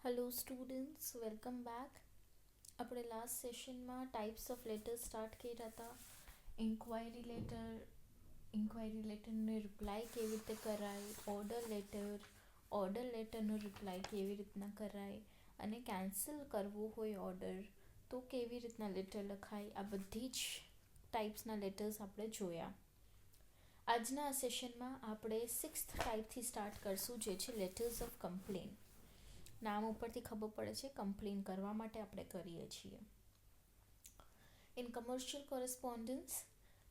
Hello students, welcome back. આપણે last સેશનમાં types of letter start કર્યા હતા. ઇન્ક્વાયરી લેટરનો રિપ્લાય કેવી રીતે કરાય, ઓર્ડર લેટરનો રિપ્લાય કેવી રીતના કરાય, અને કેન્સલ કરવું હોય ઓર્ડર તો કેવી રીતના લેટર લખાય. આ બધી જ ટાઈપ્સના લેટર્સ આપણે જોયા. આજના આ સેશનમાં આપણે 6th ટાઈપથી સ્ટાર્ટ કરશું, જે છે લેટર્સ ઓફ કમ્પ્લેન. નામ ઉપરથી ખબર પડે છે કમ્પ્લેન કરવા માટે આપણે કરીએ છીએ. In commercial correspondence,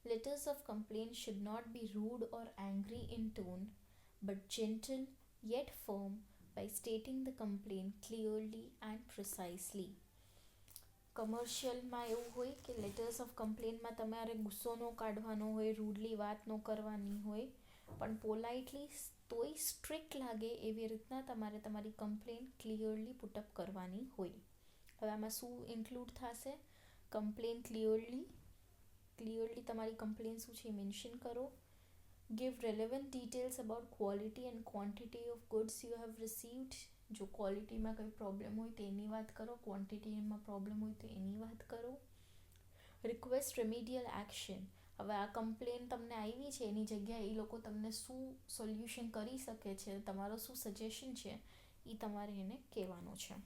letters of complaint should not be rude or angry in tone, but gentle yet firm by stating the complaint clearly and precisely. કમર્શિયલમાં એવું હોય કે લેટર્સ ઓફ કમ્પ્લેનમાં તમારે ગુસ્સો ન કાઢવાનો હોય, રૂડલી વાત ન કરવાની હોય, પણ પોલાઇટલી તોય સ્ટ્રિક્ટ લાગે એવી રીતના તમારે તમારી કમ્પ્લેન ક્લિયરલી પુટઅપ કરવાની હોય. હવે આમાં શું ઇન્ક્લુડ થશે? કમ્પ્લેન ક્લિયરલી તમારી કમ્પ્લેન શું છે મેન્શન કરો. Give relevant details about quality and quantity of goods you have received. જો ક્વોલિટીમાં કંઈ પ્રોબ્લેમ હોય તો એની વાત કરો, ક્વોન્ટિટીમાં પ્રોબ્લેમ હોય તો એની વાત કરો. Request remedial action. હવે આ કમ્પ્લેન તમને આવી છે, એની જગ્યાએ એ લોકો તમને શું સોલ્યુશન કરી શકે છે, તમારો શું સજેશન છે, એ તમારે એને કહેવાનું છે.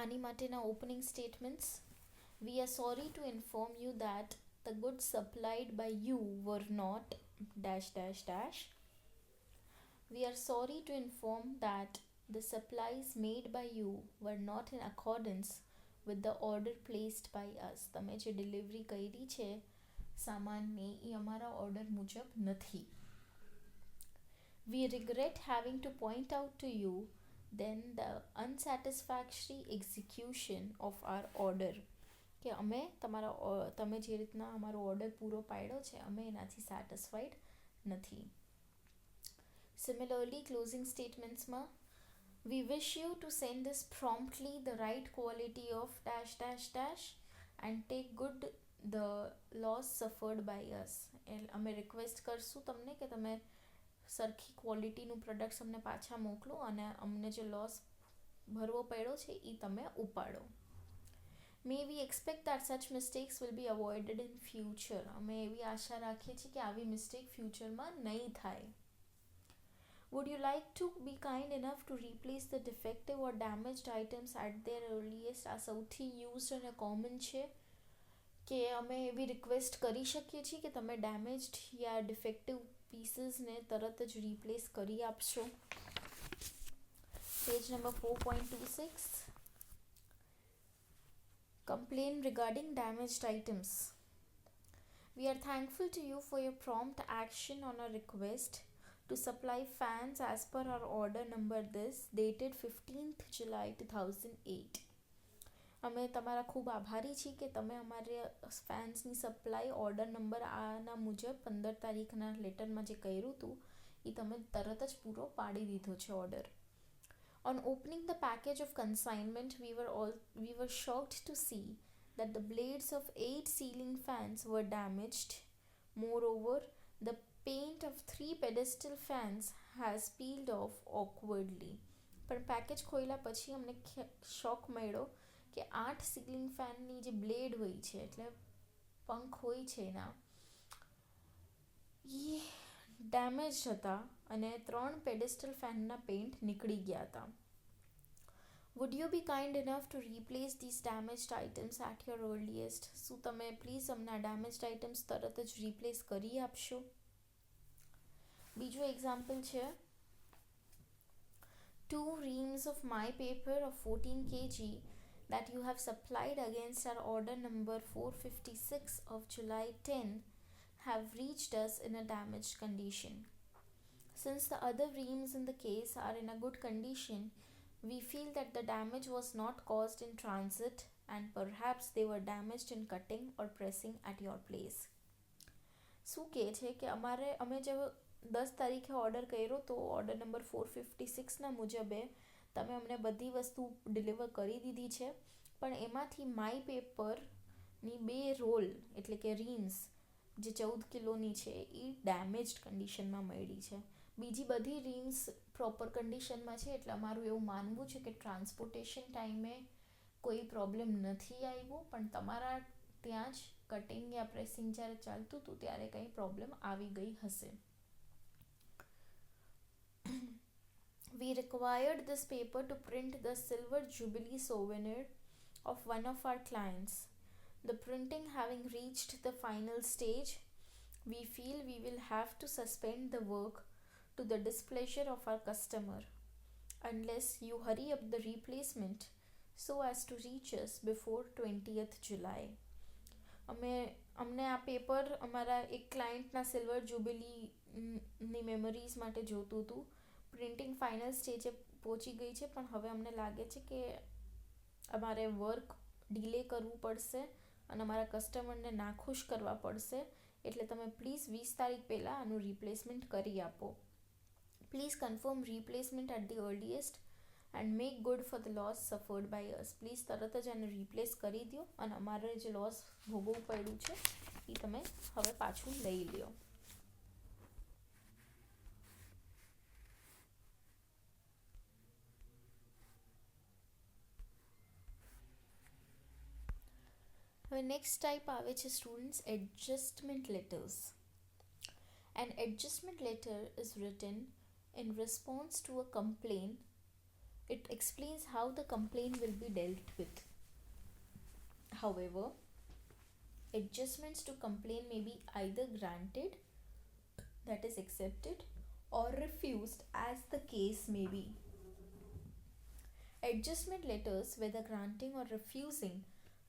આની માટેના opening statements: we are sorry to inform you that the goods supplied by you were not dash dash dash. We are sorry to inform that the supplies made by you were not in accordance with the order placed by us. તમે જે delivery કરી છે સામાનની, એ અમારા order મુજબ નથી. We regret having to point out to you then the unsatisfactory execution of our order. કે અમે તમે જે રીતના અમારો ઓર્ડર પૂરો પાડ્યો છે, અમે એનાથી સેટિસ્ફાઈડ નથી. Similarly, closing statementsમાં we wish you to send us promptly the right quality of dash dash dash and take good the loss suffered by us. અમે રિક્વેસ્ટ કરશું તમને કે તમે સરખી ક્વોલિટીનું પ્રોડક્ટ્સ અમને પાછા મોકલો અને અમને જે લોસ ભરવો પડ્યો છે એ તમે ઉપાડો. May we expect that such mistakes will be avoided in future. અમે એવી આશા રાખીએ છીએ કે આવી મિસ્ટેક ફ્યુચરમાં નહીં થાય. Would you like to be kind enough to replace the defective or damaged items at their earliest. આ સૌથી યુઝડ અને કોમન છે કે અમે એવી રિક્વેસ્ટ કરી શકીએ છીએ કે તમે ડેમેજ્ડ યા ડિફેક્ટિવ પીસીસને તરત જ રિપ્લેસ કરી આપશો. Page number 4.26. Complain regarding damaged items. We are thankful to you for your prompt action on our request to supply fans as per our order number this dated 15th July 2008. અમે તમારા ખૂબ આભારી છીએ કે તમે અમારે ફેન્સની સપ્લાય ઓર્ડર નંબર આના મુજબ 15 તારીખના લેટરમાં જે કર્યું હતું એ તમે તરત જ પૂરો પાડી દીધો છે order. On opening the package of consignment, we were shocked to see that the blades of 8 ceiling fans were damaged. Moreover, the paint of 3 pedestal fans has peeled off awkwardly. પણ પેકેજ ખોલ્યા પછી અમને શોક મળ્યો કે 8 ceiling ફેનની જે blade હોય છે, એટલે પંખ હોય છે એના, એ ડેમેજ હતા અને 3 પેડેસ્ટલ ફેનના પેન્ટ નીકળી ગયા હતા. Would you be kind enough to replace this damaged items at your earliest. શું તમે પ્લીઝ અમને આ ડેમેજ્ડ આઇટમ્સ તરત જ રિપ્લેસ કરી આપશો? બીજું એક્ઝામ્પલ છે: 2 reams of my paper of 14 kg that you have supplied against our order number 456 of July 10 have reached us in a damaged condition. Since the other reams in the case are in a good condition, we feel that the damage was not caused in transit and perhaps they were damaged in cutting or pressing at your place. શું કહે છે કે અમે જે 10 તારીખે order કર્યો તો order number 456ના મુજબે તમે અમને બધી વસ્તુ ડિલિવર કરી દીધી છે, પણ એમાંથી માય પેપરની 2 રોલ એટલે કે રીમ્સ જે 14 કિલોની છે એ ડેમેજ્ડ કન્ડિશનમાં મળી છે. બીજી બધી રીમ્સ પ્રોપર કન્ડિશનમાં છે, એટલે અમારું એવું માનવું છે કે ટ્રાન્સપોર્ટેશન ટાઈમે કોઈ પ્રોબ્લેમ નથી આવ્યો, પણ તમારા ત્યાં જ કટિંગ યા પ્રેસિંગ જ્યારે ચાલતું હતું ત્યારે કંઈ પ્રોબ્લેમ આવી ગઈ હશે. We required this paper to print the Silver Jubilee souvenir of one of our clients. The printing having reached the final stage, we feel we will have to suspend the work to the displeasure of our customer unless you hurry up the replacement so as to reach us before 20th July. અમને આ paper અમારા એક ક્લાયન્ટના silver જ્યુબિલીની memories માટે જોતું હતું. Printing final સ્ટેજે પહોંચી ગઈ છે, પણ હવે અમને લાગે છે કે અમારે વર્ક ડિલે કરવું પડશે અને અમારા કસ્ટમરને નાખુશ કરવા પડશે, એટલે તમે પ્લીઝ 20 તારીખ પહેલાં આનું રિપ્લેસમેન્ટ કરી આપો. Please confirm replacement at the earliest and make good for the loss suffered by us. Please તરત જ આને રિપ્લેસ કરી દો અને અમારે જે લોસ ભોગવવું પડ્યું છે એ તમે હવે પાછું લઈ લ્યો. હવે નેક્સ્ટ ટાઈપ આવે છે students adjustment letters. An adjustment letter is written in response to a complaint. It explains how the complaint will be dealt with. However, adjustments to complaint may be either granted, that is accepted, or refused as the case may be. Adjustment letters, whether granting or refusing,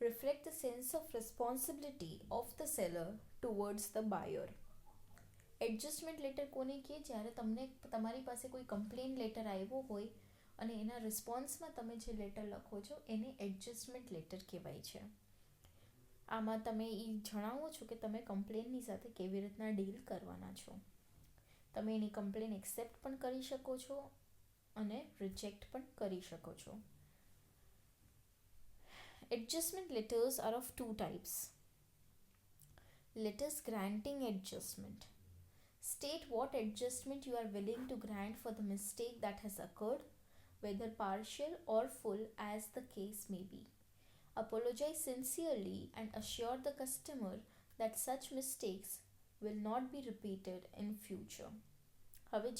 reflect the sense of responsibility of the seller towards the buyer. Adjustment letter કોને કહે? જ્યારે તમને તમારી પાસે કોઈ complain letter આવ્યો હોય અને એના રિસ્પોન્સમાં તમે જે લેટર લખો છો એને એડજસ્ટમેન્ટ લેટર કહેવાય છે. આમાં તમે એ જણાવો છો કે તમે કમ્પ્લેનની સાથે કેવી રીતના ડીલ કરવાના છો. તમે એની કમ્પ્લેન એક્સેપ્ટ પણ કરી શકો છો અને રિજેક્ટ પણ કરી શકો છો. Adjustment letters are of two types. Letters granting adjustment. State what adjustment you are willing to grant for the mistake that has occurred, whether partial or full as the case may be. Apologize sincerely and assure the customer that such mistakes will not be repeated in future. હવે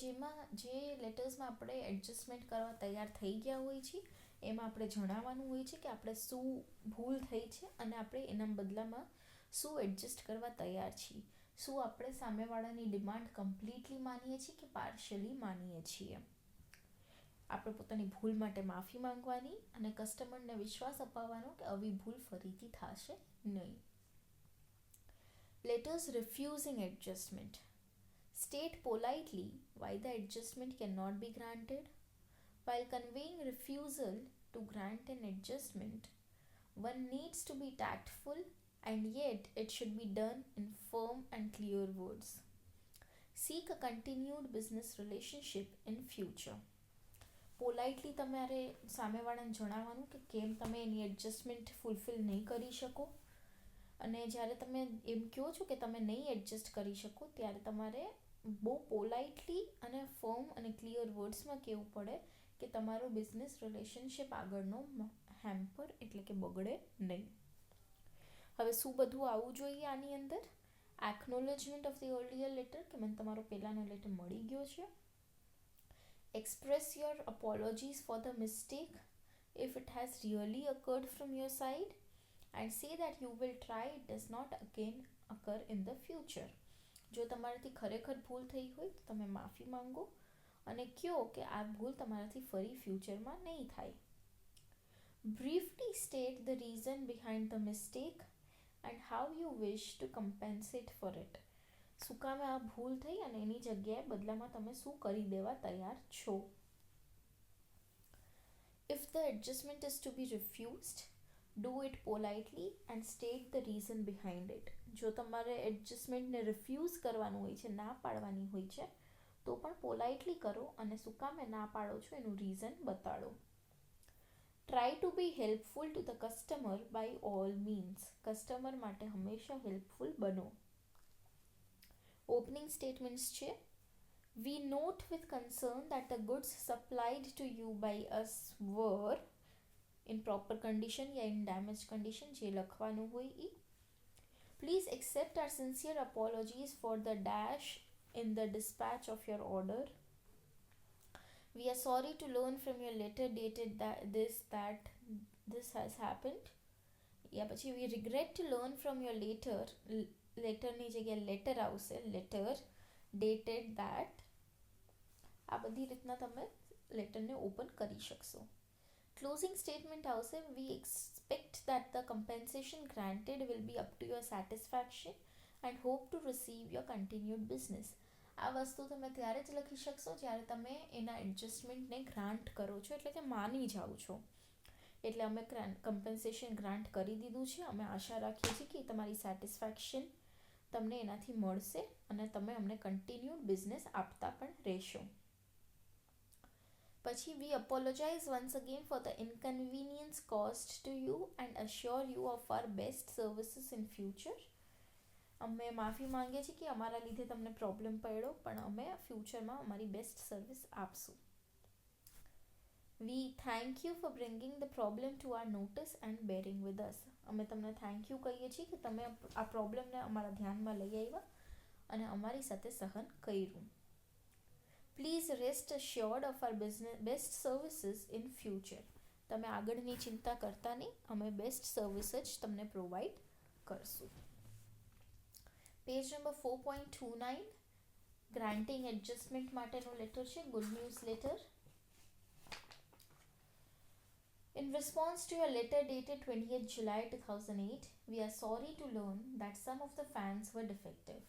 જે લેટર્સમાં આપણે adjustment કરવા તૈયાર થઈ ગયા હોય છે એમાં આપણે જણાવવાનું હોય છે કે આપણે શું ભૂલ થઈ છે અને આપણે એના બદલામાં શું એડજસ્ટ કરવા તૈયાર છીએ. શું આપણે સામેવાળાની ડિમાન્ડ કમ્પ્લીટલી માનીએ છીએ કે પાર્શિયલી માનીએ છીએ. આપણે પોતાની ભૂલ માટે માફી માંગવાની અને કસ્ટમરને વિશ્વાસ અપાવવાનો કે આવી ભૂલ ફરીથી થશે નહીં. Letters refusing adjustment. State politely why the adjustment cannot be granted. While conveying refusal to grant an adjustment, one needs to be tactful, and yet it should be done in firm and clear words. Seek a continued business relationship in future. Politely તમારે સામેવાળાને જણાવવાનું કે કેમ તમે એની adjustment fulfil નહીં કરી શકો, અને જ્યારે તમે એમ કહો છો કે તમે નહીં એડજસ્ટ કરી શકો ત્યારે તમારે બહુ પોલાઇટલી અને ફર્મ અને ક્લિયર વર્ડ્સમાં કહેવું પડે કે તમારો બિઝનેસ રિલેશનશિપ આગળનો હેમ્પર એટલે કે બગડે નહીં. હવે શું બધું આવવું જોઈએ આની અંદર? Acknowledgement of the earlier letter, કે મને તમારો પહેલાંનો લેટર મળી ગયો છે. Express your apologies for the mistake if it has really occurred from your side, and say that you will try it does not again occur in the future. જો તમારાથી ખરેખર ભૂલ થઈ હોય તો તમે માફી માંગો અને કહો કે આ ભૂલ તમારાથી ફરી ફ્યુચરમાં નહીં થાય. Briefly state the reason behind the mistake and how you wish to compensate for it. શું કામે આ ભૂલ થઈ અને એની જગ્યાએ બદલામાં તમે શું કરી દેવા તૈયાર છો. If the adjustment is to be refused, do it politely and state the reason behind it. જો તમારે એડજસ્ટમેન્ટને રિફ્યુઝ કરવાનું હોય છે, ના પાડવાની હોય છે, તો પણ પોલાઇટલી કરો અને શું કામે ના પાડો છો એનું reason બતાડો. Try to be helpful to the customer by all means. Customer માટે હંમેશા હેલ્પફુલ બનો. ઓપનિંગ સ્ટેટમેન્ટ્સ છે. We note with concern that the goods supplied to you by us were in proper condition या in damaged condition, જે લખવાનું હોય એ. Please accept our sincere apologies for the dash in the dispatch of your order. We are sorry to learn from your letter dated that this has happened. या પછી we regret to learn from your letterની જગ્યાએ letter આવશે, letter dated that. આ બધી રીતના તમે લેટરને open કરી શકશો. ક્લોઝિંગ સ્ટેટમેન્ટ આવશે. We expect that the compensation granted will be up to your satisfaction and hope to receive your continued business. આ વસ્તુ તમે ત્યારે જ લખી શકશો જ્યારે તમે એના એડજસ્ટમેન્ટને ગ્રાન્ટ કરો છો, એટલે કે માની જાઓ છો. એટલે અમે કમ્પન્સેશન ગ્રાન્ટ કરી દીધું છે. અમે આશા રાખીએ છીએ કે તમારી સેટિસ્ફેક્શન તમને એનાથી મળશે અને તમે અમને કન્ટિન્યુડ બિઝનેસ આપતા પણ રહેશો. પછી we apologize once again for the inconvenience caused to you and assure you of our best services in future. અમે માફી માંગીએ છીએ કે અમારા લીધે તમને પ્રોબ્લેમ પડ્યો, પણ અમે ફ્યુચરમાં અમારી બેસ્ટ સર્વિસ આપશું. We thank you for bringing the problem to our notice and bearing with us. અમે તમને થેન્ક યુ કહીએ છીએ કે તમે આ પ્રોબ્લેમને અમારા ધ્યાનમાં લઈ આવ્યા અને અમારી સાથે સહન કર્યું. Please rest assured of our best services in future. તમે આગળની ચિંતા કરતા નહીં, અમે બેસ્ટ સર્વિસ જ તમને પ્રોવાઈડ કરશું. પેજ નંબર 4.29 ગ્રાન્ટિંગ એડજસ્ટમેન્ટ માટેનો લેટર છે, good news letter. In response to your letter dated 20th July 2008, we are sorry to learn that some of the fans were defective.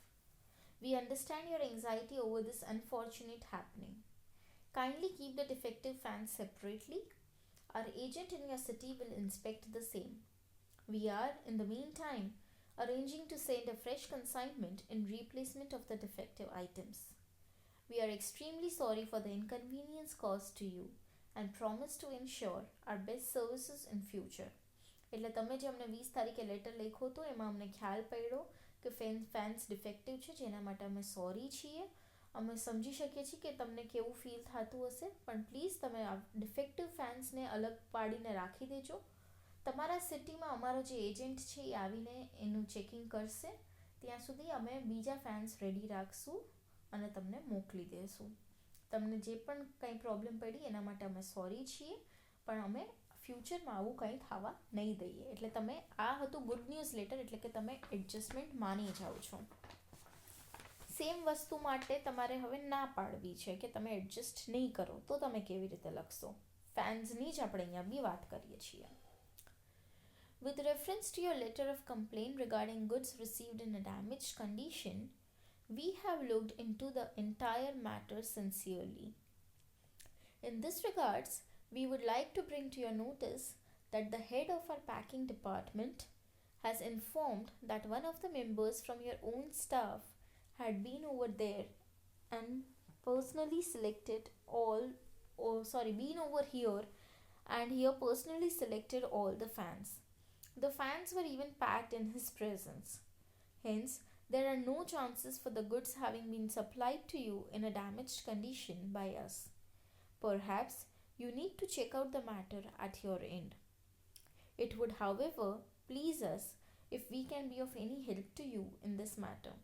We understand your anxiety over this unfortunate happening. Kindly keep the defective fans separately. Our agent in your city will inspect the same. We are, in the meantime, arranging to send a fresh consignment in replacement of the defective items. We are extremely sorry for the inconvenience caused to you and promise to ensure our best services in future. એટલે તમે જે અમને 20 તારીખે letter લખ્યો હતો એમાં અમને ખ્યાલ પડ્યો કે ફેન્સ ડિફેક્ટિવ છે, જેના માટે અમે સોરી છીએ. અમે સમજી શકીએ છીએ કે તમને કેવું ફીલ થતું હશે, પણ પ્લીઝ તમે આ ડિફેક્ટિવ ફેન્સને અલગ પાડીને રાખી દેજો. તમારા સિટીમાં અમારો જે એજન્ટ છે એ આવીને એનું ચેકિંગ કરશે. ત્યાં સુધી અમે બીજા ફેન્સ રેડી રાખશું અને તમને મોકલી દઈશું. તમને જે પણ કંઈ પ્રોબ્લેમ પડી એના માટે અમે સોરી છીએ, પણ અમે ફ્યુચરમાં આવું કંઈ થવા નહીં દઈએ. એટલે તમે આ હતું ગુડ ન્યૂઝ લેટર, એટલે કે તમે એડજસ્ટમેન્ટ માની જાઓ છો. સેમ વસ્તુ માટે તમારે હવે ના પાડવી છે કે તમે એડજસ્ટ નહીં કરો, તો તમે કેવી રીતે લખશો? ફેન્સની જ આપણે અહીંયા બી વાત કરીએ છીએ. With reference to your letter of complaint regarding goods received in a damaged condition, we have looked into the entire matter sincerely. In this regards, we would like to bring to your notice that the head of our packing department has informed that one of the members from your own staff had been over there and personally selected been over here and here personally selected all the fans. The fans were even packed in his presence. Hence, there are no chances for the goods having been supplied to you in a damaged condition by us. Perhaps you need to check out the matter at your end. It would, however, please us if we can be of any help to you in this matter.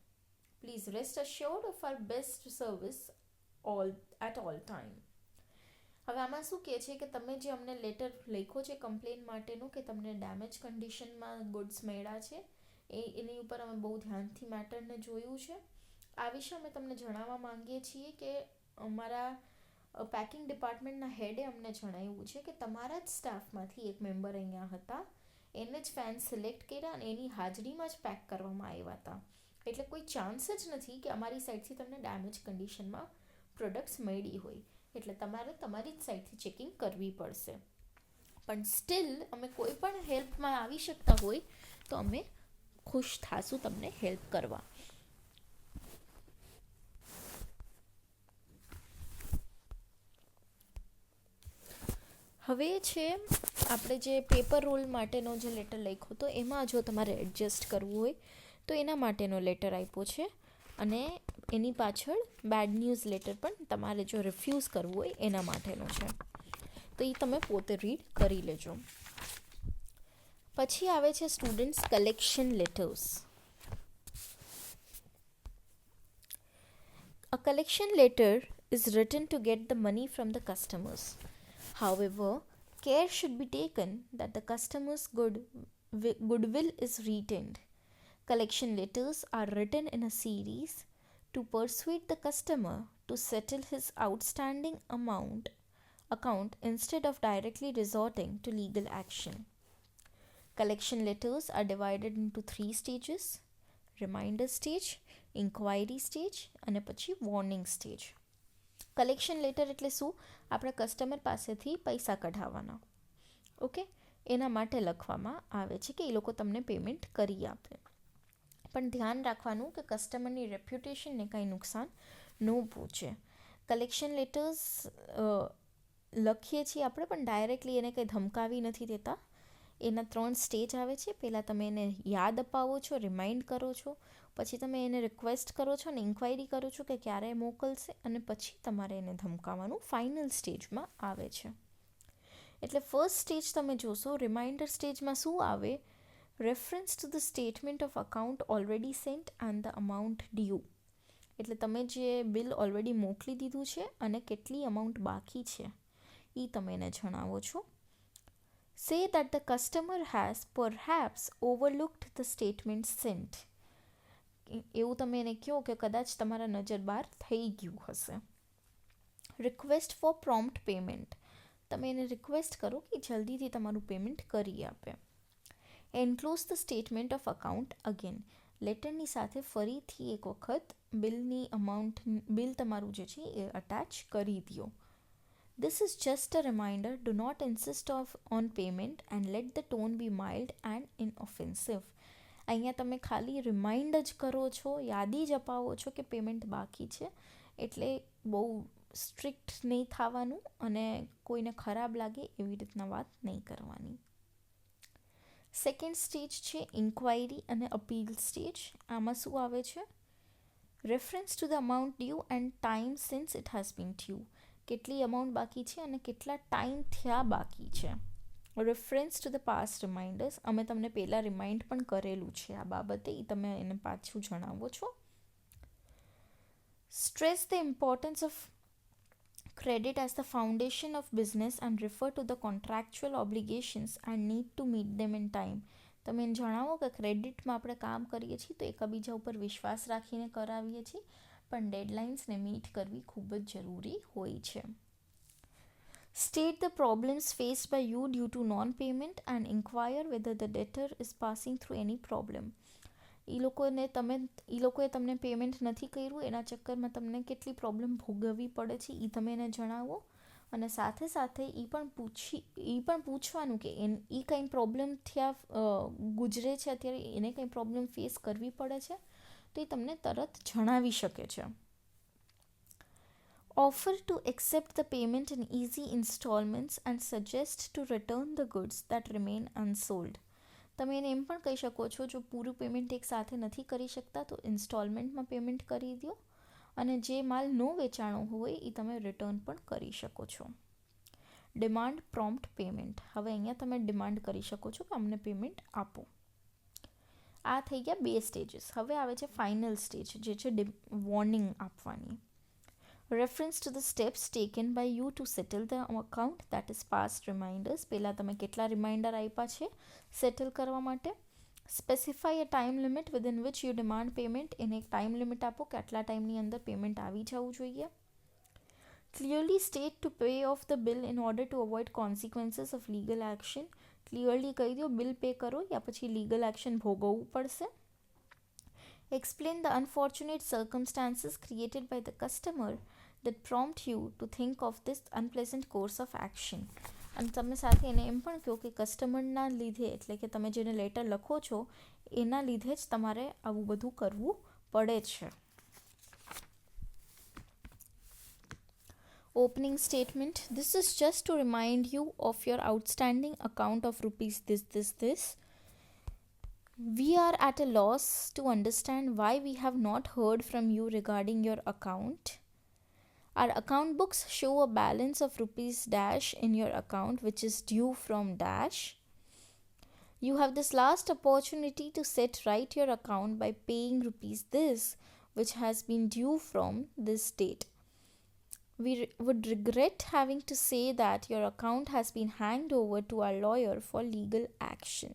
Please rest assured of our best service at all time. હવે આમાં શું કહે છે કે તમે જે અમને letter લખ્યો છે કમ્પ્લેન માટેનો કે તમને ડેમેજ કન્ડિશનમાં ગુડ્સ મળ્યા છે, એની ઉપર અમે બહુ ધ્યાનથી મેટરને જોયું છે. આ વિશે અમે તમને જણાવવા માંગીએ છીએ કે અમારા પેકિંગ ડિપાર્ટમેન્ટના હેડે અમને જણાવ્યું છે કે તમારા જ સ્ટાફમાંથી એક મેમ્બર અહીંયા હતા, એને જ ફેન સિલેક્ટ કર્યા અને એની હાજરીમાં જ પેક કરવામાં આવ્યા હતા. એટલે કોઈ ચાન્સ જ નથી કે અમારી સાઈડથી તમને ડેમેજ કન્ડિશનમાં પ્રોડક્ટ્સ મળી હોય. એટલે તમારે તમારી જ સાઈડથી ચેકિંગ કરવી પડશે. પણ સ્ટીલ અમે કોઈ પણ હેલ્પમાં આવી શકતા હોય તો અમે ખુશ થાશું તમને હેલ્પ કરવા. હવે છે આપણે જે પેપર રોલ માટેનો જે લેટર લખ્યો હતો, એમાં જો તમારે એડજસ્ટ કરવું હોય તો એના માટેનો લેટર આપ્યો છે અને એની પાછળ બેડ ન્યૂઝ લેટર પણ તમારે જો રિફ્યુઝ કરવું હોય એના માટેનું છે, તો એ તમે પોતે રીડ કરી લેજો. પછી આવે છે students collection letters. A collection letter is written to get the money from the customers. However, care should be taken that the customer's goodwill is retained. Collection letters are written in a series to persuade the customer to settle his outstanding account instead of directly resorting to legal action. Collection letters are divided into 3 stages: reminder stage, inquiry stage અને પછી warning stage. Collection letter એટલે શું? આપણે customer પાસેથી પૈસા કઢાવવાના, okay, એના માટે લખવામાં આવે છે કે એ લોકો તમને પેમેન્ટ કરી આપે. પણ ધ્યાન રાખવાનું કે કસ્ટમરની રેપ્યુટેશનને કંઈ નુકસાન ન પહોંચે. કલેક્શન લેટર્સ લખીએ છીએ આપણે, પણ ડાયરેક્ટલી એને કંઈ ધમકાવી નથી દેતા. એના 3 સ્ટેજ આવે છે. પહેલાં તમે એને યાદ અપાવો છો, રિમાઇન્ડ કરો છો, પછી તમે એને રિક્વેસ્ટ કરો છો અને ઇન્ક્વાયરી કરો છો કે ક્યારે મોકલશે, અને પછી તમારે એને ધમકાવવાનું ફાઇનલ સ્ટેજમાં આવે છે. એટલે ફર્સ્ટ સ્ટેજ તમે જોશો, રિમાઇન્ડર સ્ટેજમાં શું આવે? Reference to the statement of account already sent and the amount due. એટલે તમે જે બિલ ઓલરેડી મોકલી દીધું છે અને કેટલી અમાઉન્ટ બાકી છે એ તમે એને જણાવો છો. Say that the customer has perhaps overlooked the statement sent. એવું તમે એને કહો કે કદાચ તમારા નજર બહાર થઈ ગયું હશે. Request four prompt payment. તમે એને રિક્વેસ્ટ કરો કે જલ્દીથી તમારું પેમેન્ટ કરી આપે. Enclose the statement of account again. લેટરની સાથે ફરીથી એક વખત બિલ તમારું જે છે એ અટેચ કરી દો. This is just a reminder. Do not insist on payment and let the tone be mild and inoffensive. અહીંયા તમે ખાલી રિમાઇન્ડ જ કરો છો, યાદી જ અપાવો છો કે પેમેન્ટ બાકી છે, એટલે બહુ સ્ટ્રિક્ટ નહીં થવાનું અને કોઈને ખરાબ લાગે એવી રીતના વાત નહીં કરવાની. સેકન્ડ સ્ટેજ છે ઇન્ક્વાયરી અને અપીલ સ્ટેજ. આમાં શું આવે છે? Reference to the amount due and time since it has been due. કેટલી અમાઉન્ટ બાકી છે અને કેટલા ટાઈમ થયા બાકી છે. Reference to the past reminders. અમે તમને પહેલાં રિમાઇન્ડ પણ કરેલું છે આ બાબતે, એ તમે એને પાછું જણાવો છો. Stress the importance of credit as the foundation of business and refer to the contractual obligations and need to meet them in time. તમે એને જણાવો કે ક્રેડિટમાં આપણે કામ કરીએ છીએ તો એકબીજા ઉપર વિશ્વાસ રાખીને કરાવીએ છીએ, પણ ડેડલાઇન્સને મીટ કરવી ખૂબ જ જરૂરી હોય છે. State the problems faced by you due to non payment and inquire whether the debtor is passing through any problem. એ લોકોએ તમને પેમેન્ટ નથી કર્યું, એના ચક્કરમાં તમને કેટલી પ્રોબ્લેમ ભોગવવી પડે છે એ તમે એને જણાવો. અને સાથે સાથે એ પણ પૂછવાનું કે એ કંઈ પ્રોબ્લેમ ગુજરે છે અત્યારે, એને કંઈ પ્રોબ્લેમ ફેસ કરવી પડે છે તો એ તમને તરત જણાવી શકે છે. Offer to accept the payment in easy installments and suggest to return the goods that remain unsold. તમે એને એમ પણ કહી શકો છો, જો પૂરું પેમેન્ટ એક સાથે નથી કરી શકતા તો ઇન્સ્ટોલમેન્ટમાં પેમેન્ટ કરી દો, અને જે માલ ન વેચાણો હોય એ તમે રિટર્ન પણ કરી શકો છો. Demand prompt payment. હવે અહીંયા તમે ડિમાન્ડ કરી શકો છો કે અમને પેમેન્ટ આપો. આ થઈ ગયા 2 સ્ટેજીસ. હવે આવે છે ફાઇનલ સ્ટેજ, જે છે વોર્નિંગ આપવાની. Reference to the steps taken by you to settle the account, that is past reminders. પહેલાં તમે કેટલા રિમાઇન્ડર આપ્યા છે સેટલ કરવા માટે. Specify a time limit within which you demand payment. એને એક ટાઈમ લિમિટ આપો કે આટલા ટાઈમની અંદર પેમેન્ટ આવી જવું જોઈએ. Clearly state to pay of the bill in order to avoid consequences of legal action. Clearly કહી દો બિલ પે કરો યા પછી લીગલ એક્શન ભોગવવું પડશે. Explain the unfortunate circumstances created by the customer that prompt you to think of this unpleasant course of action. અને તમે સાથે એને એમ પણ કહો કે કસ્ટમરના લીધે, એટલે કે તમે જેને લેટર લખો છો એના લીધે જ તમારે આવું બધું કરવું પડે છે. Opening statement. This is just to remind you of your outstanding account of rupees this. We are at a loss to understand why we have not heard from you regarding your account. Our account books show a balance of rupees dash in your account which is due from dash. You have this last opportunity to set right your account by paying rupees this which has been due from this date. We would regret having to say that your account has been handed over to our lawyer for legal action.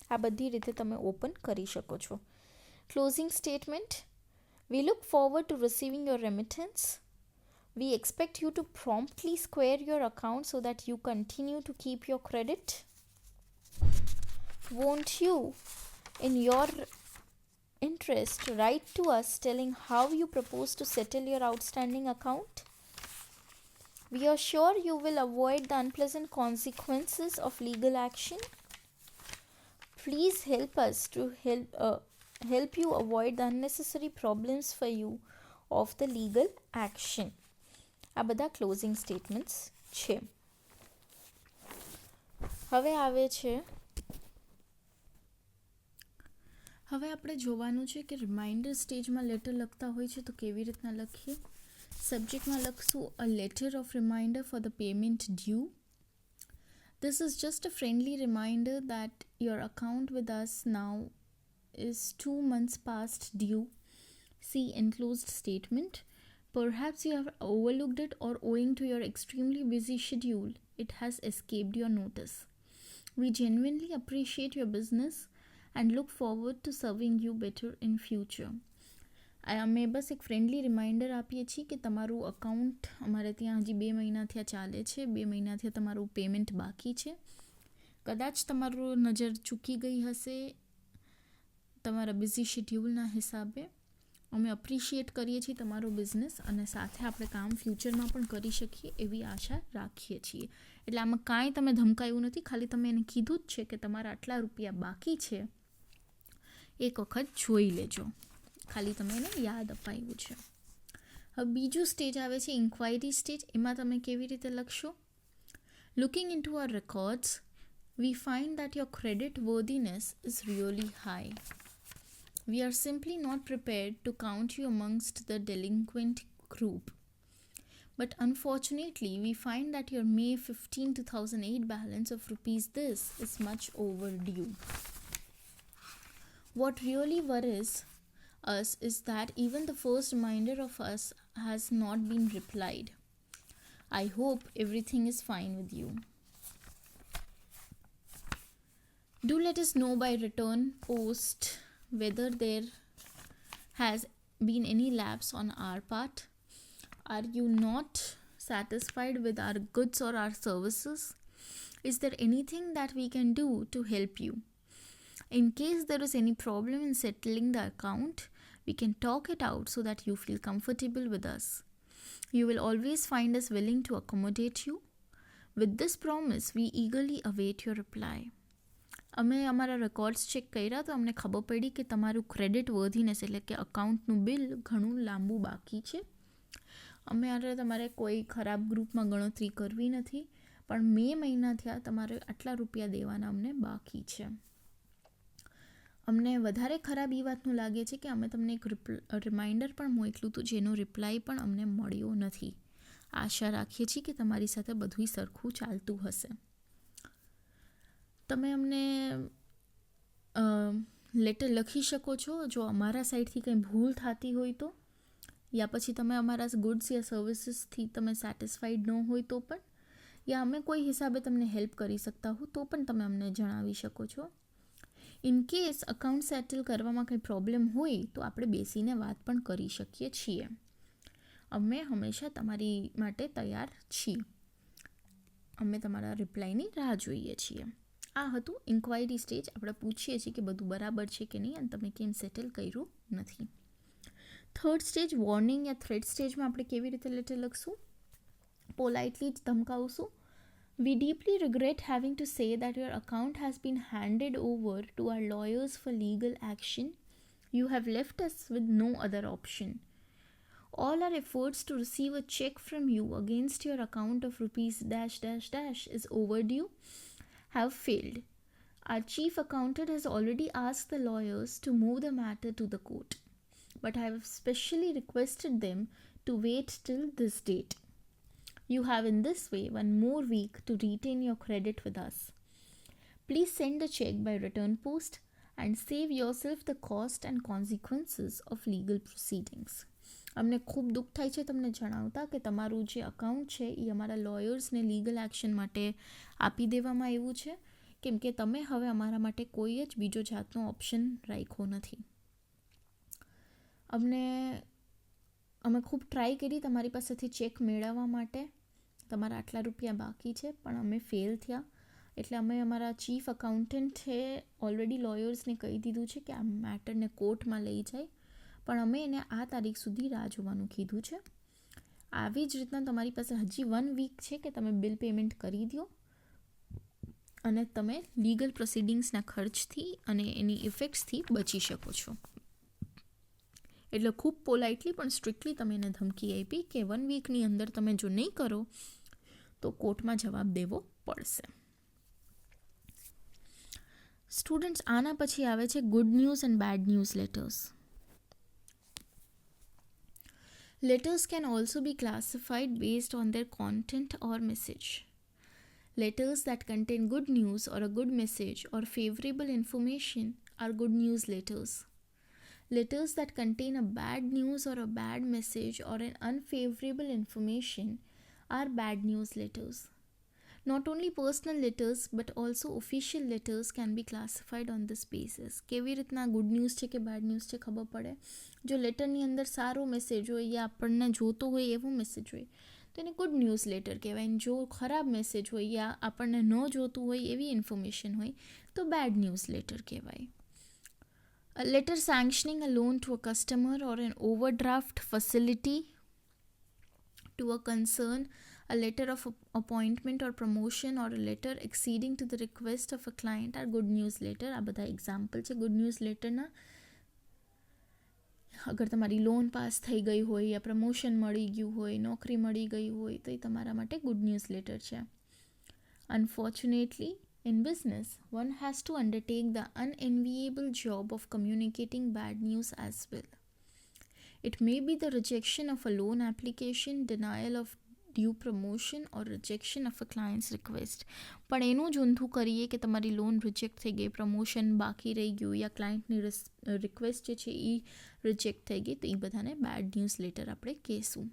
આ બધી રીતે તમે open કરી શકો છો. Closing statement. We look forward to receiving your remittance. We expect you to promptly square your account so that you continue to keep your credit. Won't you, in your interest, write to us telling how you propose to settle your outstanding account? We are sure you will avoid the unpleasant consequences of legal action. Please help us to help you avoid the unnecessary problems for you of the legal action. આ બધા closing statements છે. હવે આપણે જોવાનું છે કે reminder સ્ટેજમાં letter લખતા હોય છે તો કેવી રીતના લખીએ. સબ્જેક્ટમાં લખશું a letter of reminder for the payment due. This is just a friendly reminder that your account with us now is 2 months past due. See enclosed statement. Perhaps you have overlooked it or owing to your extremely busy schedule, it has escaped your notice. We genuinely appreciate your business and look forward to serving you better in future. અમે બસ એક friendly reminder આપીએ છીએ કે તમારું account અમારે ત્યાં હજી 2 મહિના થયા ચાલે છે. 2 મહિના થયા તમારું પેમેન્ટ બાકી છે. કદાચ તમારું નજર ચૂકી ગઈ હશે તમારા બિઝી શેડ્યુલના હિસાબે. અમે અપ્રિશિએટ કરીએ છીએ તમારો બિઝનેસ અને સાથે આપણે કામ ફ્યુચરમાં પણ કરી શકીએ એવી આશા રાખીએ છીએ. એટલે આમાં કાંઈ તમે ધમકાયું નથી, ખાલી તમે એને કીધું જ છે કે તમારા આટલા રૂપિયા બાકી છે, એક વખત જોઈ લેજો. ખાલી તમે એને યાદ અપાવ્યું છે. હવે બીજું સ્ટેજ આવે છે ઇન્ક્વાયરી સ્ટેજ. એમાં તમે કેવી રીતે લખશો? Looking into our records we find that your credit worthiness is really high. We are simply not prepared to count you amongst the delinquent group. But unfortunately, we find that your May 15, 2008 balance of rupees this is much overdue. What really worries us is that even the first reminder of us has not been replied. I hope everything is fine with you. Do let us know by return post whether there has been any lapse on our part. Are you not satisfied with our goods or our services? Is there anything that we can do to help you? In case there is any problem in settling the account, we can talk it out so that you feel comfortable with us. You will always find us willing to accommodate you. With this promise, we eagerly await your reply. અમે અમારા records check કર્યા તો અમને ખબર પડી કે તમારું credit વર્ધીનેસ એટલે કે અકાઉન્ટનું બિલ ઘણું લાંબુ બાકી છે. અમારે તમારે કોઈ ખરાબ ગ્રુપમાં ગણતરી કરવી નથી, પણ મે મહિના થયા તમારે આટલા રૂપિયા દેવાના અમને બાકી છે. અમને વધારે ખરાબ એ વાતનું લાગે છે કે અમે તમને એક રિમાઇન્ડર પણ મોકલ્યું હતું જેનો રિપ્લાય પણ અમને મળ્યો નથી. આશા રાખીએ છીએ કે તમારી સાથે બધું સરખું ચાલતું હશે. તમે અમને લેટર લખી શકો છો જો અમારા સાઈડથી કંઈ ભૂલ થતી હોય તો, યા પછી તમે અમારા ગુડ્સ યા સર્વિસીસથી તમે સેટિસ્ફાઈડ ન હોય તો પણ, યા અમે કોઈ હિસાબે તમને હેલ્પ કરી શકતા હો તો પણ તમે અમને જણાવી શકો છો. ઇન કેસ અકાઉન્ટ સેટલ કરવામાં કંઈ પ્રોબ્લેમ હોય તો આપણે બેસીને વાત પણ કરી શકીએ છીએ. અમે હંમેશા તમારી માટે તૈયાર છીએ. અમે તમારા રિપ્લાયની રાહ જોઈએ છીએ. આ હતું ઇન્ક્વાયરી સ્ટેજ. આપણે પૂછીએ છીએ કે બધું બરાબર છે કે નહીં અને તમે કેમ સેટલ કર્યું નથી. થર્ડ સ્ટેજ વોર્નિંગ યા થ્રેટ સ્ટેજમાં આપણે કેવી રીતે લેટર લખશું? પોલાઇટલી જ ધમકાવશું. We deeply regret having to say that your account has been handed over to our lawyers for legal action. You have left us with no other option. All our efforts to receive a check from you against your account of rupees dash dash dash is overdue have failed. Our chief accountant has already asked the lawyers to move the matter to the court, but I have specially requested them to wait till this date. You have in this way 1 more week to retain your credit with us. Please send the check by return post and save yourself the cost and consequences of legal proceedings. અમને ખૂબ દુઃખ થાય છે તમને જણાવતા કે તમારું જે અકાઉન્ટ છે એ અમારા લોયર્સને લીગલ એક્શન માટે આપી દેવામાં આવ્યું છે, કેમ કે તમે હવે અમારા માટે કોઈ જ બીજો જાતનો ઓપ્શન રાખ્યો નથી. અમે ખૂબ ટ્રાય કરી તમારી પાસેથી ચેક મેળવવા માટે, તમારા આટલા રૂપિયા બાકી છે, પણ અમે ફેલ થયા. એટલે અમે અમારા ચીફ અકાઉન્ટન્ટે ઓલરેડી લોયર્સને કહી દીધું છે કે આ મેટરને કોર્ટમાં લઈ જાય, પણ અમે એને આ તારીખ સુધી રાહ જોવાનું કીધું છે. આવી જ રીતના તમારી પાસે હજી 1 વીક છે કે તમે બિલ પેમેન્ટ કરી દો અને તમે લીગલ પ્રોસિડિંગ્સના ખર્ચથી અને એની ઇફેક્ટ્સથી બચી શકો છો. એટલે ખૂબ પોલાઇટલી પણ સ્ટ્રિક્ટલી તમે એને ધમકી આપી કે 1 વીકની અંદર તમે જો નહીં કરો તો કોર્ટમાં જવાબ દેવો પડશે. સ્ટુડન્ટ્સ, આના પછી આવે છે good news and bad news letters. Letters can also be classified based on their content or message. Letters that contain good news or a good message or favorable information are good news letters. Letters that contain a bad news or a bad message or an unfavorable information are bad news letters. Not only personal letters but also official letters can be classified on this basis. કેવી રીતના good news છે કે bad news છે ખબર પડે. જો લેટરની અંદર સારો મેસેજ હોય યા આપણને જોતો હોય એવો મેસેજ હોય તો એને ગુડ ન્યૂઝ લેટર કહેવાય. જો ખરાબ મેસેજ હોય યા આપણને ન જોતું હોય એવી ઇન્ફોર્મેશન હોય તો બેડ ન્યૂઝ લેટર કહેવાય. A letter sanctioning a loan to a customer or an overdraft facility to a concern, a letter of appointment or promotion or a letter acceding to the request of a client are good news letter. આ બધા example છે good news લેટરના. અગર તમારી loan pass થઈ ગઈ હોય યા promotion મળી ગયું હોય, નોકરી મળી ગઈ હોય તો એ તમારા માટે ગુડ ન્યૂઝ લેટર છે. Unfortunately, in business, one has to undertake the unenviable job of communicating bad news as well. It may be the rejection of a loan application, denial of due promotion or rejection of a client's request. પણ એનું જ ઊંધું કરીએ કે તમારી loan reject થઈ ગઈ, promotion બાકી રહી ગયું યા ક્લાયન્ટની રિક્વેસ્ટ જે છે એ રિજેક્ટ થઈ ગઈ, તો એ બધાને બેડ ન્યૂઝ લેટર આપણે કહેશું.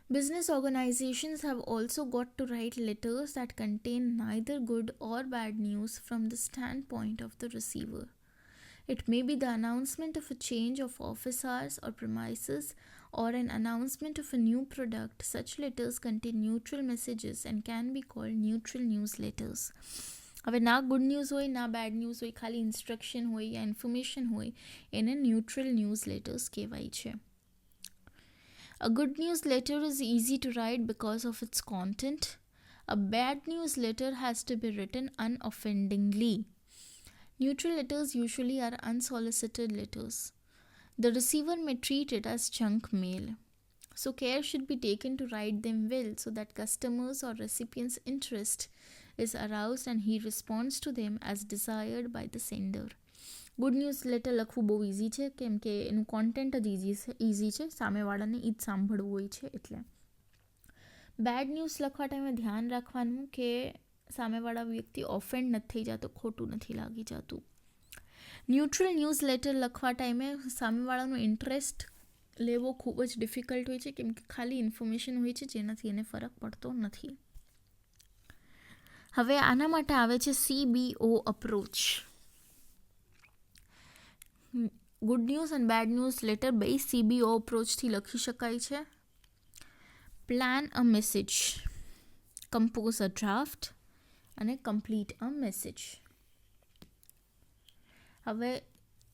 Business organizations have also got to write letters that contain neither good or bad news from the standpoint of the receiver. It may be the announcement of a change of office hours or premises or an announcement of a new product. Such letters contain neutral messages and can be called neutral news letters. હવે ના good news હોય ના bad news હોય, ખાલી instruction હોય યા information હોય, એને neutral news letters કહેવાય છે. A good news letter is easy to write because of its content. A bad news letter has to be written unoffendingly. Neutral letters usually are unsolicited letters. The receiver may treat it as junk mail. So care should be taken to write them well so that customers or recipients' interest is aroused and he responds to them as desired by the sender. Good news letter લખવું બહુ easy છે કેમ કે એનું content જ easy છે, સામેવાળાને એ જ સાંભળવું હોય છે એટલે. બેડ ન્યૂઝ લખવા ટાઈમે ધ્યાન રાખવાનું કે સામેવાળા વ્યક્તિ ઓફેન્ડ નથી થઈ જતો, ખોટું નથી લાગી જતું. ન્યુટ્રલ ન્યૂઝ લેટર લખવા ટાઈમે સામેવાળાનો ઇન્ટરેસ્ટ લેવો ખૂબ જ ડિફિકલ્ટ હોય છે કેમ કે ખાલી ઇન્ફોર્મેશન હોય છે જેનાથી એને ફરક પડતો નથી. હવે આના માટે આવે છે CBO approach. Good news and bad news letter બે CBO અપ્રોચથી લખી શકાય છે. Plan a message, compose a draft અને કમ્પ્લીટ અ મેસેજ. હવે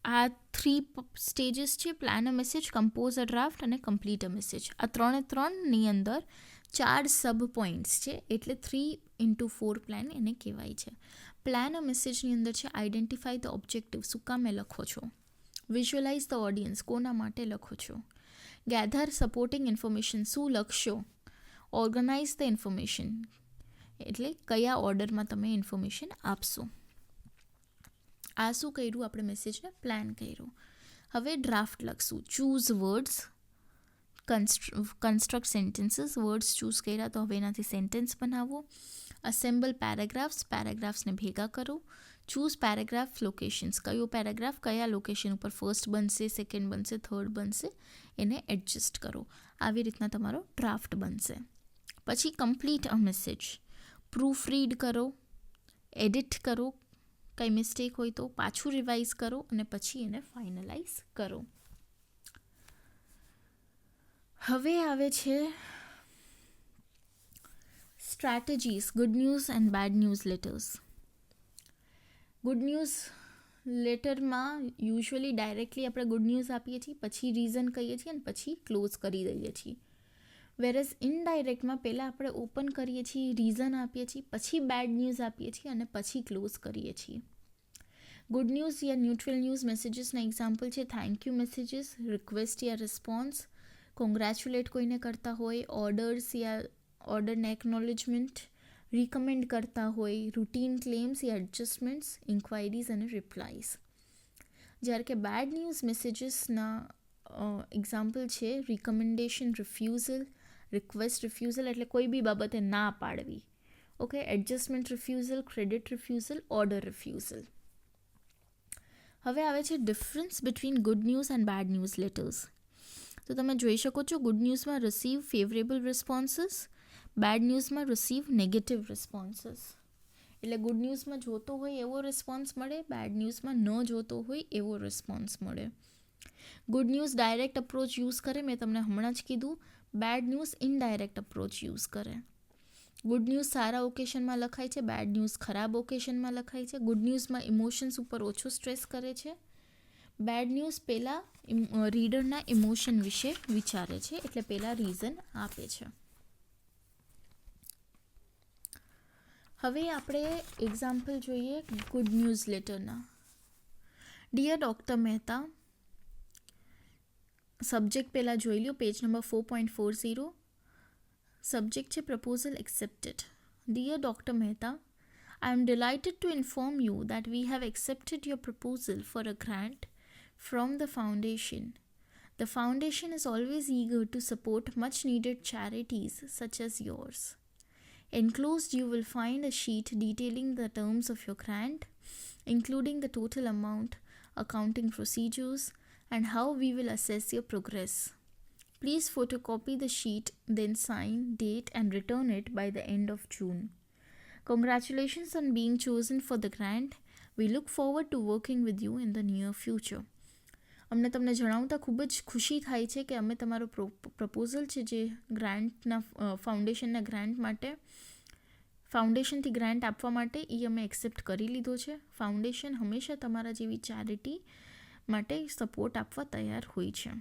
આ 3 સ્ટેજીસ છે, plan a message, compose a draft અને કમ્પ્લીટ અ મેસેજ. આ 3ની અંદર 4 સબ પોઈન્ટ્સ છે એટલે 3x4 પ્લાન એને કહેવાય છે. પ્લાન અ મેસેજની અંદર છે આઈડેન્ટિફાઈ ધ ઓબ્જેક્ટિવ, શું કામે લખો છો. વિઝ્યુઅલાઇઝ ધ ઓડિયન્સ, કોના માટે લખો છો. ગેધર સપોર્ટિંગ ઇન્ફોર્મેશન, શું લખશો. ઓર્ગનાઇઝ ધ ઇન્ફોર્મેશન, એટલે કયા ઓર્ડરમાં તમે ઇન્ફોર્મેશન આપશો. આ શું કર્યું આપણે મેસેજને પ્લાન કર્યું. હવે ડ્રાફ્ટ લખશું. Choose words, construct sentences. Words choose કર્યા તો હવે એનાથી સેન્ટેન્સ બનાવો. અસેમ્બલ પેરેગ્રાફ્સ, પેરેગ્રાફ્સને ભેગા કરો. ચૂઝ પેરેગ્રાફ લોકેશન્સ, કયો પેરેગ્રાફ કયા લોકેશન ઉપર ફર્સ્ટ બનશે, સેકન્ડ બનશે, થર્ડ બનશે, એને એડજસ્ટ કરો. આવી રીતના તમારો ડ્રાફ્ટ બનશે. પછી complete a message. Proof read કરો, એડિટ કરો, કંઈ મિસ્ટેક હોય તો પાછું રિવાઇઝ કરો અને પછી એને ફાઇનલાઇઝ કરો. હવે આવે છે strategies, good news and bad news letters. Good news લેટરમાં યુઝ્યુઅલી ડાયરેક્ટલી આપણે ગુડ ન્યૂઝ આપીએ છીએ, પછી રીઝન કહીએ છીએ અને પછી ક્લોઝ કરી દઈએ છીએ. વેરએઝ ઇનડાયરેક્ટમાં પહેલાં આપણે ઓપન કરીએ છીએ, રીઝન આપીએ છીએ, પછી બેડ ન્યૂઝ આપીએ છીએ અને પછી ક્લોઝ કરીએ છીએ. ગુડ ન્યૂઝ યા ન્યુટ્રલ ન્યૂઝ મેસેજીસના એક્ઝામ્પલ છે thank you messages, request yeah response, congratulate કોઈને કરતા હોય, ઓર્ડર્સ યા ઓર્ડરને એકનોલેજમેન્ટ, રિકમેન્ડ કરતા હોય, રૂટીન ક્લેમ્સ યા એડજસ્ટમેન્ટ્સ, ઇન્ક્વાયરીઝ અને રિપ્લાયઝ. જ્યારે કે બેડ ન્યૂઝ મેસેજીસના એક્ઝામ્પલ છે રિકમેન્ડેશન રિફ્યુઝલ, રિક્વેસ્ટ રિફ્યુઝલ એટલે કોઈ બી બાબતે ના પાડવી, ઓકે, એડજસ્ટમેન્ટ રિફ્યુઝલ, ક્રેડિટ રિફ્યુઝલ, ઓર્ડર રિફ્યુઝલ. હવે આવે છે difference between good news and bad news letters. તો તમે જોઈ શકો છો ગુડ ન્યૂઝમાં રિસીવ ફેવરેબલ રિસ્પોન્સીસ, બેડ ન્યૂઝમાં રિસીવ નેગેટિવ રિસ્પોન્સીસ. એટલે ગુડ ન્યૂઝમાં જોતો હોય એવો રિસ્પોન્સ મળે, બેડ ન્યૂઝમાં ન જોતો હોય એવો રિસ્પોન્સ મળે. Good news direct approach use કરે, મેં તમને હમણાં જ કીધું. Bad news indirect approach use કરે. ગુડ ન્યૂઝ સારા ઓકેશનમાં લખાય છે, બેડ ન્યૂઝ ખરાબ ઓકેશનમાં લખાય છે. ગુડ ન્યૂઝમાં ઇમોશન્સ ઉપર ઓછો સ્ટ્રેસ કરે છે, બેડ ન્યૂઝ પહેલાં રીડરના ઇમોશન વિશે વિચારે છે, એટલે પહેલાં રીઝન આપે છે. હવે આપણે એક્ઝામ્પલ જોઈએ ગુડ ન્યૂઝ લેટરના. ડિયર ડૉક્ટર મહેતા, સબ્જેક્ટ પહેલાં જોઈ લો, પેજ નંબર 4.40. સબ્જેક્ટ છે proposal accepted. Dear doctor Mehta, I am delighted to inform you that we have accepted your proposal for a grant from the foundation. The foundation is always eager to support much needed charities such as yours. Enclosed you will find a sheet detailing the terms of your grant, including the total amount, accounting procedures, and how we will assess your progress. Please photocopy the sheet, then sign, date, and return it by the end of June. Congratulations on being chosen for the grant. We look forward to working with you in the near future. અમને તમને જણાવતા ખૂબ જ ખુશી થાય છે કે અમે તમારો પ્રપોઝલ છે જે ગ્રાન્ટના ફાઉન્ડેશનના ગ્રાન્ટ માટે, ફાઉન્ડેશનથી ગ્રાન્ટ આપવા માટે એ અમે એક્સેપ્ટ કરી લીધો છે. ફાઉન્ડેશન હંમેશા તમારા જેવી ચેરિટી માટે સપોર્ટ આપવા તૈયાર હોય છે.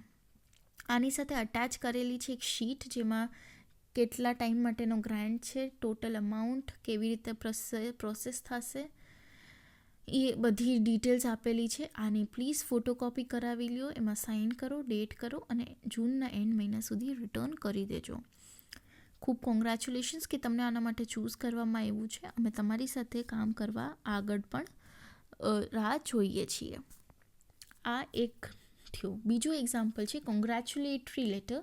આની સાથે અટેચ કરેલી છે એક શીટ જેમાં કેટલા ટાઈમ માટેનો ગ્રાન્ટ છે, ટોટલ અમાઉન્ટ, કેવી રીતે પ્રોસેસ થશે, એ બધી ડિટેલ્સ આપેલી છે. આની પ્લીઝ ફોટોકોપી કરાવી લ્યો, એમાં સાઇન કરો, ડેટ કરો અને જૂનના એન્ડ મહિના સુધી રિટર્ન કરી દેજો. ખૂબ કોંગ્રેચ્યુલેશન્સ કે તમને આના માટે ચૂઝ કરવામાં આવ્યું છે. અમે તમારી સાથે કામ કરવા આગળ પણ રાહ જોઈએ છીએ. આ એક થયો. બીજો એક્ઝામ્પલ છે કોંગ્રેચ્યુલેટરી લેટર,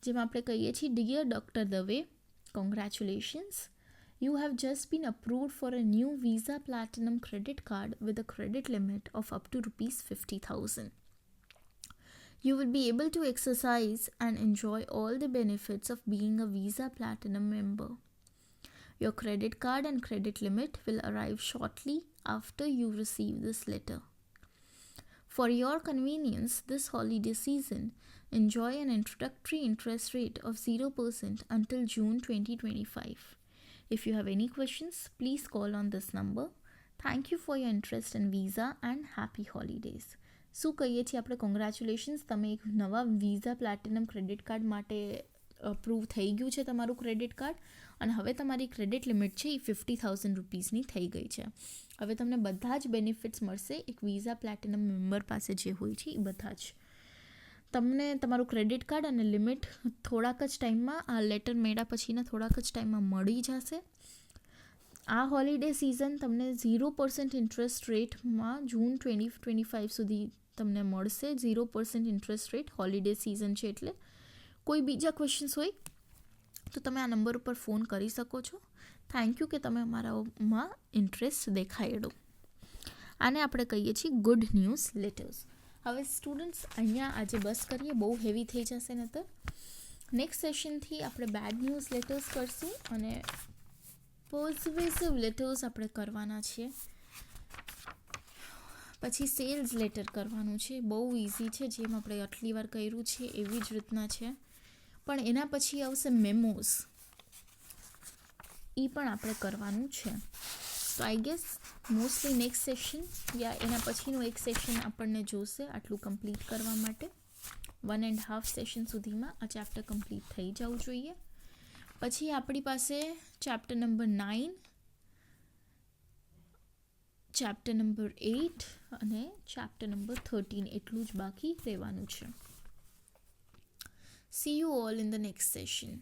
જેમાં આપણે કહીએ છીએ dear doctor Dave, congratulations. You have just been approved for a new Visa Platinum credit card with a credit limit of up to ₹50,000. You will be able to exercise and enjoy all the benefits of being a Visa Platinum member. Your credit card and credit limit will arrive shortly after you receive this letter. For your convenience, this holiday season, enjoy an introductory interest rate of 0% until June 2025. If you have any questions, please call on this number. Thank you for your interest in Visa and happy holidays. શું કહીએ છીએ આપણે congratulations, તમે એક નવા visa platinum credit card માટે approve થઈ ગયું છે તમારું ક્રેડિટ કાર્ડ, અને હવે તમારી ક્રેડિટ લિમિટ છે એ ₹50,000ની થઈ ગઈ છે. હવે તમને બધા જ બેનિફિટ્સ મળશે એક વિઝા પ્લેટિનમ મેમ્બર પાસે જે હોય છે એ બધા જ. તમને તમારું ક્રેડિટ કાર્ડ અને લિમિટ થોડાક જ ટાઈમમાં, આ લેટર મળ્યા પછીના થોડાક જ ટાઈમમાં મળી જશે. આ હોલિડે સિઝન તમને 0% ઇન્ટરેસ્ટ રેટમાં જૂન 2025 સુધી તમને મળશે. 0% ઇન્ટરેસ્ટ રેટ હોલિડે સિઝન છે. એટલે કોઈ બીજા ક્વેશ્ચન્સ હોય તો તમે આ નંબર ઉપર ફોન કરી શકો છો. થેન્ક યુ કે તમે અમારામાં ઇન્ટરેસ્ટ દેખાડ્યો. આને આપણે કહીએ છીએ ગુડ ન્યૂઝ લેટર્સ. હવે સ્ટુડન્ટ્સ અહીંયા આજે બસ કરીએ, બહુ હેવી થઈ જશે ને. તો નેક્સ્ટ સેશનથી આપણે બેડ ન્યૂઝ લેટર્સ કરશું અને પર્સ્યુએસિવ લેટર્સ આપણે કરવાના છીએ. પછી સેલ્સ લેટર કરવાનું છે. બહુ ઇઝી છે, જેમ આપણે આટલી વાર કર્યું છે એવી જ રીતના છે. પણ એના પછી આવશે મેમોઝ, એ પણ આપણે કરવાનું છે. તો I guess mostly next session યા એના પછીનું એક સેશન આપણને જોશે આટલું કમ્પ્લીટ કરવા માટે. 1.5 સેશન સુધીમાં આ ચેપ્ટર કમ્પ્લીટ થઈ જવું જોઈએ. પછી આપણી પાસે ચેપ્ટર નંબર 9, ચેપ્ટર નંબર 8 અને ચેપ્ટર નંબર 13 એટલું જ બાકી રહેવાનું છે. See you all in the next session.